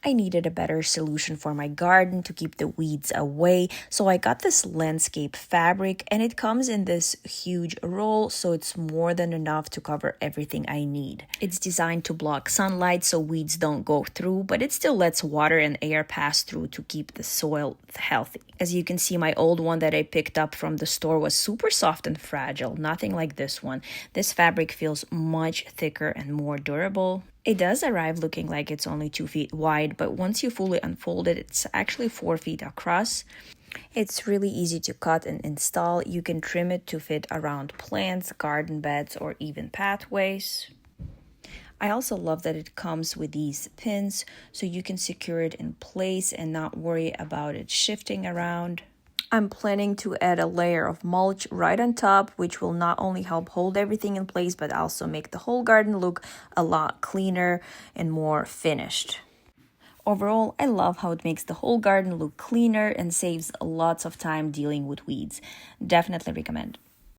I needed a better solution for my garden to keep the weeds away, so I got this landscape fabric, and it comes in this huge roll, so it's more than enough to cover everything I need. It's designed to block sunlight so weeds don't go through, but it still lets water and air pass through to keep the soil healthy. As you can see, my old one that I picked up from the store was super soft and fragile, nothing like this one. This fabric feels much thicker and more durable. It does arrive looking like it's only 2 feet wide, but once you fully unfold it, it's actually 4 feet across. It's really easy to cut and install. You can trim it to fit around plants, garden beds, or even pathways. I also love that it comes with these pins, so you can secure it in place and not worry about it shifting around. I'm planning to add a layer of mulch right on top, which will not only help hold everything in place, but also make the whole garden look a lot cleaner and more finished. Overall, I love how it makes the whole garden look cleaner and saves lots of time dealing with weeds. Definitely recommend.